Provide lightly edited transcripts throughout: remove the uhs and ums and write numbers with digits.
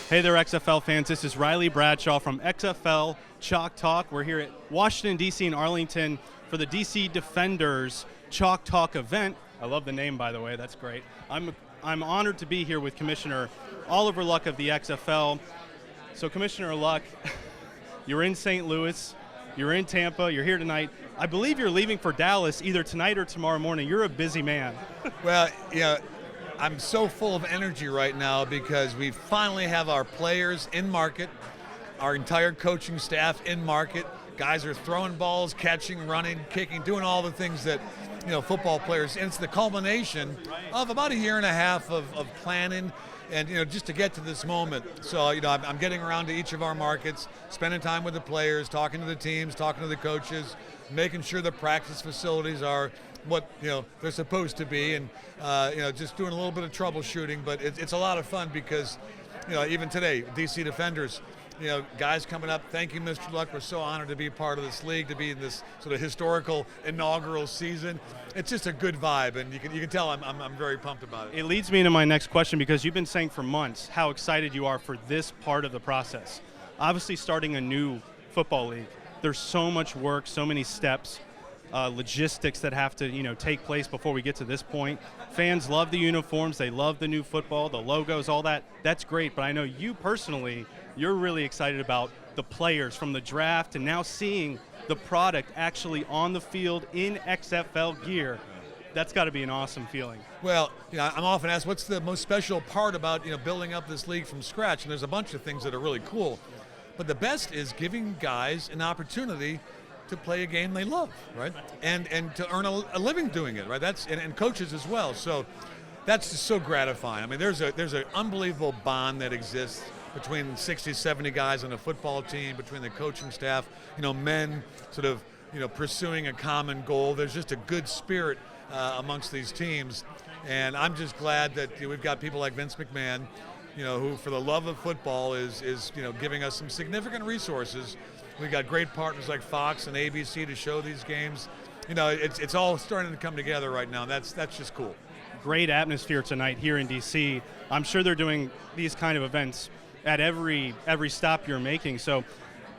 Hey there, XFL fans. This is Riley Bradshaw from XFL Chalk Talk. We're here at Washington, D.C. in Arlington for the D.C. Defenders Chalk Talk event. I love the name, by the way. That's great. I'm honored to be here with Commissioner Oliver Luck of the XFL. So, Commissioner Luck, you're in St. Louis. You're in Tampa. You're here tonight. I believe you're leaving for Dallas either tonight or tomorrow morning. You're a busy man. Well, I'm so full of energy right now because we finally have our players in market, our entire coaching staff in market. Guys are throwing balls, catching, running, kicking, doing all the things that football players. And it's the culmination of about a year and a half of planning and just to get to this moment. So I'm getting around to each of our markets, spending time with the players, talking to the teams, talking to the coaches, making sure the practice facilities are what they're supposed to be, and just doing a little bit of troubleshooting. But it's a lot of fun because even today, DC Defenders, guys coming up. Thank you, Mr. Luck. We're so honored to be part of this league, to be in this sort of historical inaugural season. It's just a good vibe, and you can tell I'm very pumped about it. It leads me into my next question, because you've been saying for months how excited you are for this part of the process. Obviously, starting a new football league, there's so much work, so many steps. Logistics that have to take place before we get to this point. Fans love the uniforms, they love the new football, the logos, all that. That's great, but I know you personally, you're really excited about the players from the draft and now seeing the product actually on the field in XFL gear. That's got to be an awesome feeling. Well, I'm often asked, what's the most special part about building up this league from scratch? And there's a bunch of things that are really cool, but the best is giving guys an opportunity to play a game they love, right? And to earn a living doing it, right? And coaches as well. So that's just so gratifying. I mean, there's an unbelievable bond that exists between 60, 70 guys on a football team, between the coaching staff, men sort of, pursuing a common goal. There's just a good spirit amongst these teams. And I'm just glad that we've got people like Vince McMahon, who for the love of football is giving us some significant resources. We've got great partners like Fox and ABC to show these games. It's all starting to come together right now. That's just cool. Great atmosphere tonight here in DC. I'm sure they're doing these kind of events at every stop you're making. So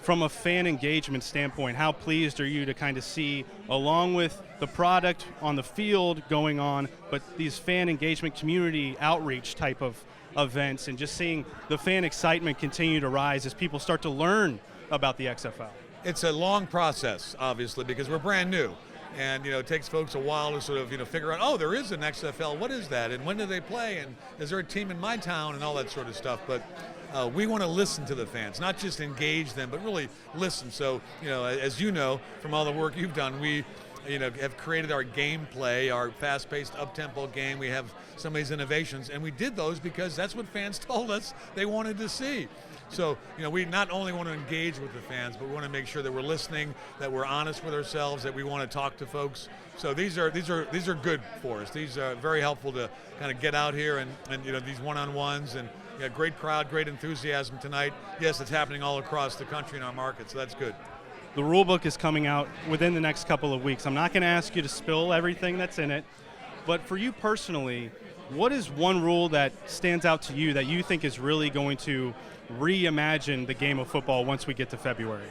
from a fan engagement standpoint, how pleased are you to kind of see, along with the product on the field going on, but these fan engagement, community outreach type of events, and just seeing the fan excitement continue to rise as people start to learn about the XFL? It's a long process, obviously, because we're brand new. And, it takes folks a while to sort of, figure out, oh, there is an XFL, what is that? And when do they play? And is there a team in my town? And all that sort of stuff. But we want to listen to the fans, not just engage them, but really listen. So, as you know, from all the work you've done, we have created our gameplay, our fast-paced, up-tempo game. We have some of these innovations, and we did those because that's what fans told us they wanted to see. So, we not only want to engage with the fans, but we want to make sure that we're listening, that we're honest with ourselves, that we want to talk to folks. So these are good for us. These are very helpful to kind of get out here and these one-on-ones, and great crowd, great enthusiasm tonight. Yes, it's happening all across the country in our market, so that's good. The rule book is coming out within the next couple of weeks. I'm not going to ask you to spill everything that's in it, but for you personally, what is one rule that stands out to you that you think is really going to reimagine the game of football once we get to February?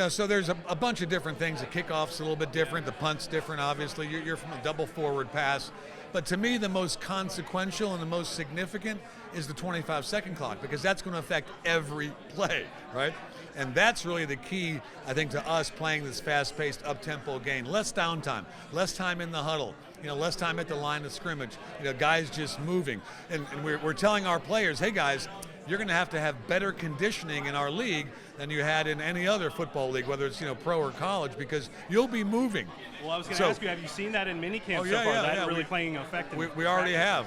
So there's a bunch of different things. The kickoff's a little bit different. The punt's different, obviously. You're from a double forward pass. But to me, the most consequential and the most significant is the 25-second clock, because that's going to affect every play, right? And that's really the key, I think, to us playing this fast-paced, up-tempo game. Less downtime, less time in the huddle, less time at the line of scrimmage, guys just moving. And we're telling our players, hey, guys, you're going to have better conditioning in our league than you had in any other football league, whether it's pro or college, because you'll be moving. Well, I was going to ask you, have you seen that in minicamp so far? That really playing effect? We already have.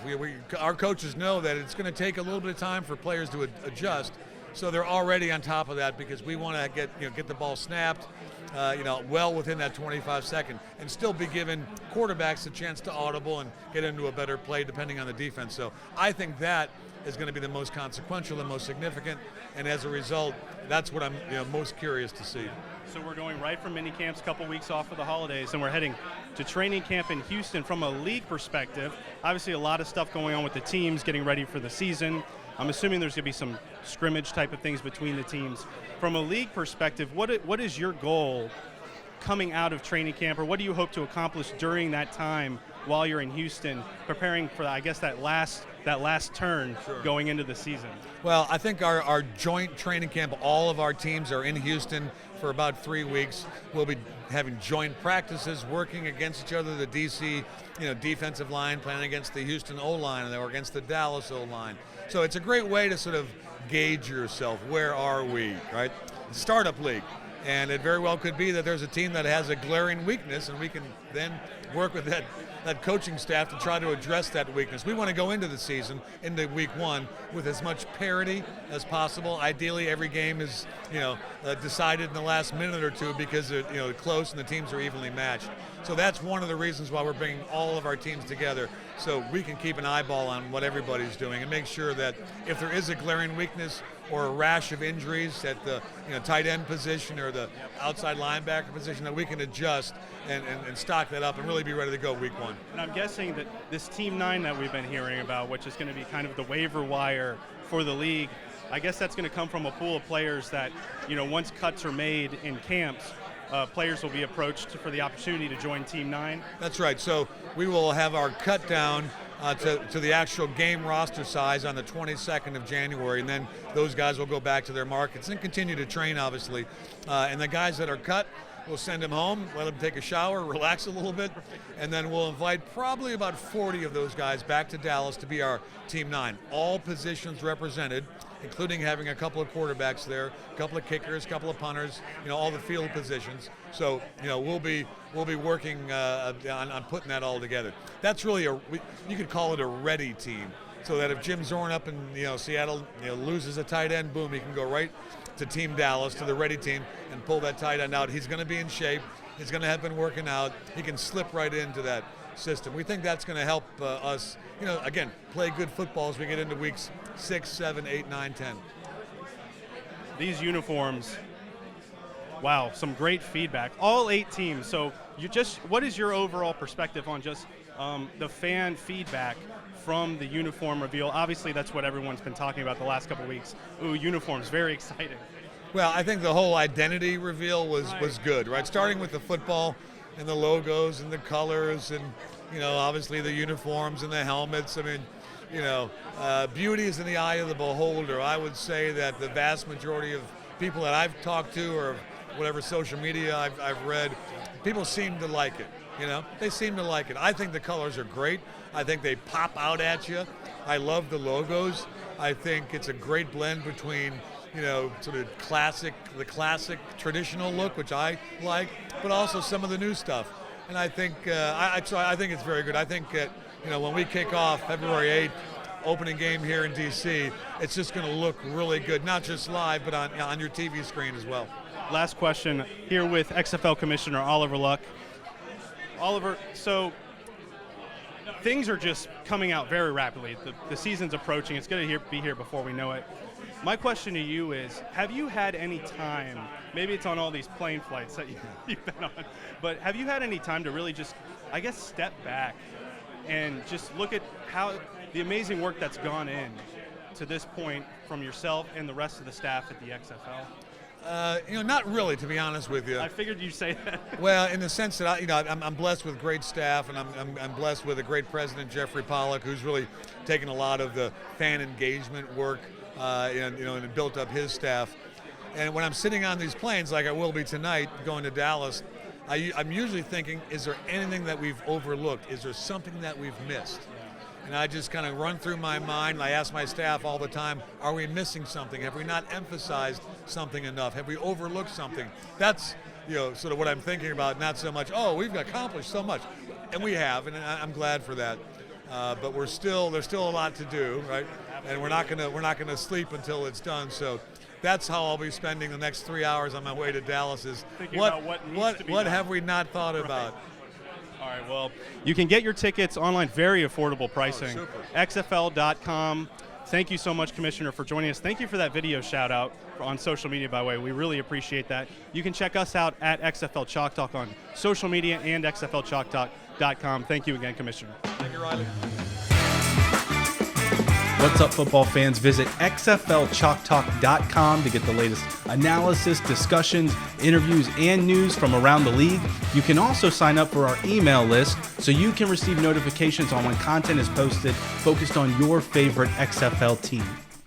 Our coaches know that it's going to take a little bit of time for players to adjust, so they're already on top of that, because we want to get the ball snapped, well within that 25-second, and still be giving quarterbacks a chance to audible and get into a better play depending on the defense. So I think that is going to be the most consequential and most significant, and as a result, that's what I'm most curious to see. So we're going right from mini camps, a couple weeks off for the holidays, and we're heading to training camp in Houston from a league perspective. Obviously a lot of stuff going on with the teams getting ready for the season. I'm assuming there's going to be some scrimmage type of things between the teams. From a league perspective, what is your goal coming out of training camp, or what do you hope to accomplish during that time while you're in Houston, preparing for, I guess, that last turn going into the season? Well, I think our joint training camp, all of our teams are in Houston for about 3 weeks. We'll be having joint practices, working against each other, the D.C. Defensive line playing against the Houston O-line or against the Dallas O-line. So it's a great way to sort of gauge yourself. Where are we, right? Startup league. And it very well could be that there's a team that has a glaring weakness, and we can then work with that coaching staff to try to address that weakness. We want to go into the season, into week 1, with as much parity as possible. Ideally, every game is decided in the last minute or two because they're close and the teams are evenly matched. So that's one of the reasons why we're bringing all of our teams together, so we can keep an eyeball on what everybody's doing and make sure that if there is a glaring weakness or a rash of injuries at the tight end position or the outside linebacker position, that we can adjust and stock that up and really be ready to go week 1. And I'm guessing that this Team 9 that we've been hearing about, which is going to be kind of the waiver wire for the league, I guess that's going to come from a pool of players that, once cuts are made in camps, players will be approached for the opportunity to join Team 9. That's right. So we will have our cut down to the actual game roster size on the 22nd of January, and then those guys will go back to their markets and continue to train, obviously. And the guys that are cut, we'll send them home, let them take a shower, relax a little bit, and then we'll invite probably about 40 of those guys back to Dallas to be our Team 9. All positions represented, including having a couple of quarterbacks there, a couple of kickers, a couple of punters, all the field positions. So, we'll be working on putting that all together. That's really you could call it a ready team, so that if Jim Zorn up in Seattle loses a tight end, boom, he can go right to Team Dallas, to the ready team, and pull that tight end out. He's going to be in shape. He's going to have been working out. He can slip right into that system. We think that's going to help us, again, play good football as we get into weeks 6, 7, 8, 9, 10. These uniforms, wow, some great feedback. All 8 teams. So what is your overall perspective on just the fan feedback from the uniform reveal? Obviously, that's what everyone's been talking about the last couple of weeks. Ooh, uniforms, very exciting. Well, I think the whole identity reveal was good, right? Starting with the football and the logos and the colors and, obviously the uniforms and the helmets. I mean, beauty is in the eye of the beholder. I would say that the vast majority of people that I've talked to or whatever social media I've read, people seem to like it. They seem to like it. I think the colors are great. I think they pop out at you. I love the logos. I think it's a great blend between, sort of the classic traditional look, which I like, but also some of the new stuff. And I think I think it's very good. I think that when we kick off February 8th, opening game here in D.C., it's just going to look really good, not just live, but on your TV screen as well. Last question here with XFL Commissioner Oliver Luck. Oliver, so things are just coming out very rapidly. The season's approaching. It's going to be here before we know it. My question to you is, have you had any time, maybe it's on all these plane flights that you've been on, but have you had any time to really just, I guess, step back and just look at how the amazing work that's gone in to this point from yourself and the rest of the staff at the XFL? Not really, to be honest with you. I figured you'd say that. Well, in the sense that I'm blessed with great staff, and I'm blessed with a great president, Jeffrey Pollack, who's really taken a lot of the fan engagement work, and built up his staff. And when I'm sitting on these planes, like I will be tonight, going to Dallas, I'm usually thinking, is there anything that we've overlooked? Is there something that we've missed? And I just kind of run through my mind. I ask my staff all the time, are we missing something? Have we not emphasized something enough? Have we overlooked something? That's, sort of what I'm thinking about, not so much, we've accomplished so much. And we have, and I'm glad for that. But there's still a lot to do, right? And we're not gonna sleep until it's done. So that's how I'll be spending the next 3 hours on my way to Dallas, is what have we not thought about? All right, well, you can get your tickets online, very affordable pricing. Super. XFL.com. Thank you so much, Commissioner, for joining us. Thank you for that video shout out on social media, by the way. We really appreciate that. You can check us out at XFL Chalk Talk on social media and XFLChalkTalk.com. Thank you again, Commissioner. Thank you, Riley. What's up, football fans? Visit XFLChalkTalk.com to get the latest analysis, discussions, interviews, and news from around the league. You can also sign up for our email list so you can receive notifications on when content is posted focused on your favorite XFL team.